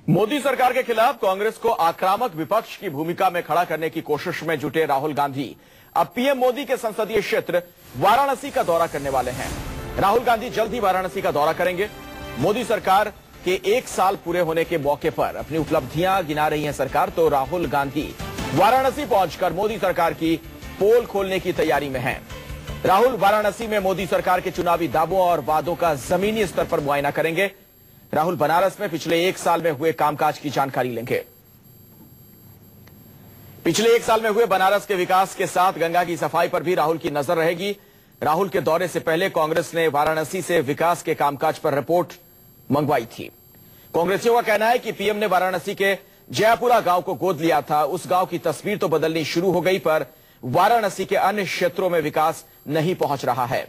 मोदी सरकार के खिलाफ कांग्रेस को आक्रामक विपक्ष की भूमिका में खड़ा करने की कोशिश में जुटे राहुल गांधी अब पीएम मोदी के संसदीय क्षेत्र वाराणसी का दौरा करने वाले हैं। राहुल गांधी जल्द ही वाराणसी का दौरा करेंगे। मोदी सरकार के 1 साल पूरे होने के मौके पर अपनी उपलब्धियां गिना रही है सरकार, तो राहुल गांधी वाराणसी पहुंचकर मोदी सरकार की पोल खोलने की तैयारी में हैं। राहुल वाराणसी में मोदी सरकार के चुनावी दावों और वादों का जमीनी स्तर पर मुआयना करेंगे। राहुल बनारस में पिछले 1 साल में हुए कामकाज की जानकारी लेंगे। पिछले 1 साल में हुए बनारस के विकास के साथ गंगा की सफाई पर भी राहुल की नजर रहेगी। राहुल के दौरे से पहले कांग्रेस ने वाराणसी से विकास के कामकाज पर रिपोर्ट मंगवाई थी। कांग्रेसियों का कहना है कि पीएम ने वाराणसी के जयपुरा गांव को गोद लिया था। उस गांव की तस्वीर तो बदलनी शुरू हो गई, पर वाराणसी के अन्य क्षेत्रों में विकास नहीं पहुंच रहा है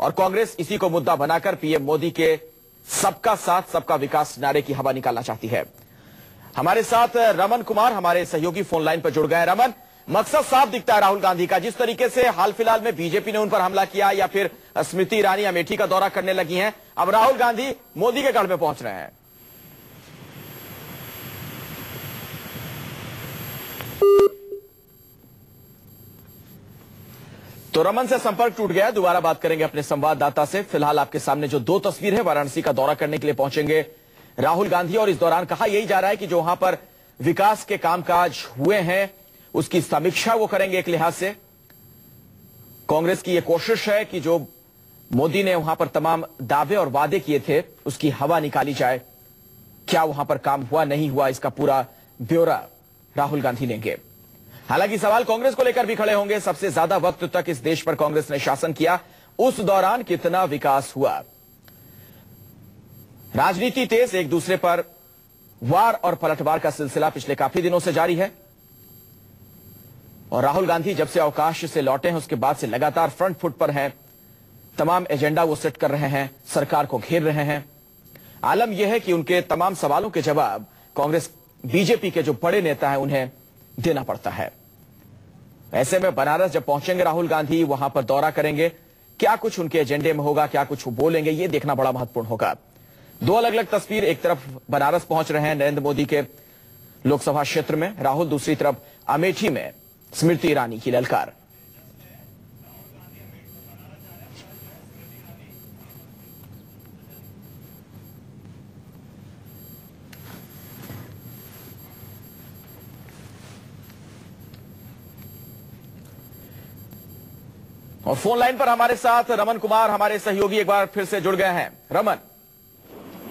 और कांग्रेस इसी को मुद्दा बनाकर पीएम मोदी के सबका साथ सबका विकास नारे की हवा निकालना चाहती है। हमारे साथ रमन कुमार हमारे सहयोगी फोन लाइन पर जुड़ गए। रमन, मकसद साफ दिखता है राहुल गांधी का। जिस तरीके से हाल फिलहाल में बीजेपी ने उन पर हमला किया या फिर स्मृति ईरानी अमेठी का दौरा करने लगी हैं, अब राहुल गांधी मोदी के गढ़ में पहुंच रहे हैं। तो रमन से संपर्क टूट गया, दोबारा बात करेंगे अपने संवाददाता से। फिलहाल आपके सामने जो 2 तस्वीर है, वाराणसी का दौरा करने के लिए पहुंचेंगे राहुल गांधी और इस दौरान कहा यही जा रहा है कि जो वहां पर विकास के कामकाज हुए हैं उसकी समीक्षा वो करेंगे। एक लिहाज से कांग्रेस की यह कोशिश है कि जो मोदी ने वहां पर तमाम दावे और वादे किए थे उसकी हवा निकाली जाए। क्या वहां पर काम हुआ नहीं हुआ, इसका पूरा ब्यौरा राहुल गांधी लेंगे। हालांकि सवाल कांग्रेस को लेकर भी खड़े होंगे। सबसे ज्यादा वक्त तक इस देश पर कांग्रेस ने शासन किया, उस दौरान कितना विकास हुआ। राजनीति तेज, एक दूसरे पर वार और पलटवार का सिलसिला पिछले काफी दिनों से जारी है और राहुल गांधी जब से अवकाश से लौटे हैं उसके बाद से लगातार फ्रंट फुट पर हैं। तमाम एजेंडा वो सेट कर रहे हैं, सरकार को घेर रहे हैं। आलम यह है कि उनके तमाम सवालों के जवाब कांग्रेस बीजेपी के जो बड़े नेता हैं उन्हें देना पड़ता है। ऐसे में बनारस जब पहुंचेंगे राहुल गांधी, वहां पर दौरा करेंगे, क्या कुछ उनके एजेंडे में होगा, क्या कुछ वो बोलेंगे, ये देखना बड़ा महत्वपूर्ण होगा। 2 अलग अलग तस्वीर, एक तरफ बनारस पहुंच रहे हैं नरेंद्र मोदी के लोकसभा क्षेत्र में राहुल, दूसरी तरफ अमेठी में स्मृति ईरानी की ललकार। और फोन लाइन पर हमारे साथ रमन कुमार हमारे सहयोगी एक बार फिर से जुड़ गए हैं। रमन,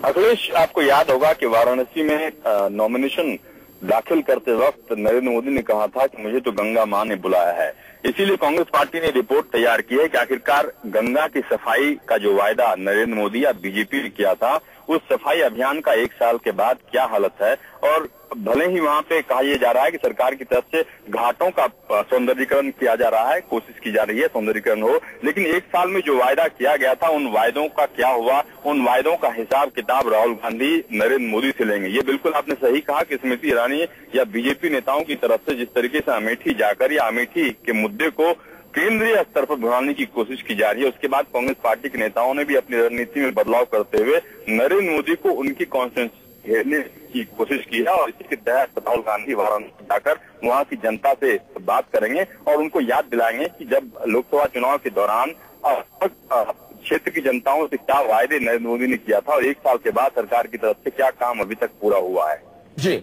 अखिलेश, आपको याद होगा कि वाराणसी में नॉमिनेशन दाखिल करते वक्त नरेंद्र मोदी ने कहा था कि मुझे तो गंगा मां ने बुलाया है। इसीलिए कांग्रेस पार्टी ने रिपोर्ट तैयार की है कि आखिरकार गंगा की सफाई का जो वायदा नरेंद्र मोदी या बीजेपी ने किया था, उस सफाई अभियान का 1 साल के बाद क्या हालत है। और भले ही वहां पे कहा यह जा रहा है कि सरकार की तरफ से घाटों का सौंदर्यीकरण किया जा रहा है, कोशिश की जा रही है सौंदर्यीकरण हो, लेकिन 1 साल में जो वायदा किया गया था उन वायदों का क्या हुआ, उन वायदों का हिसाब किताब राहुल गांधी नरेंद्र मोदी से लेंगे। ये बिल्कुल आपने सही कहा कि स्मृति ईरानी या बीजेपी नेताओं की तरफ से जिस तरीके से अमेठी जाकर या अमेठी के मुद्दे को केंद्रीय स्तर पर बढ़ाने की कोशिश की जा रही है, उसके बाद कांग्रेस पार्टी के नेताओं ने भी अपनी रणनीति में बदलाव करते हुए नरेंद्र मोदी को उनकी कॉन्स्टिट्यूंसी घेरने की कोशिश की है और इसी के तहत राहुल गांधी वाराणसी जाकर वहां की जनता से बात करेंगे और उनको याद दिलाएंगे कि जब लोकसभा चुनाव के दौरान क्षेत्र की जनताओं से क्या वायदे नरेंद्र मोदी ने किया था और 1 साल के बाद सरकार की तरफ से क्या काम अभी तक पूरा हुआ है। जी,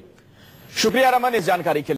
शुक्रिया रमन इस जानकारी के लिए।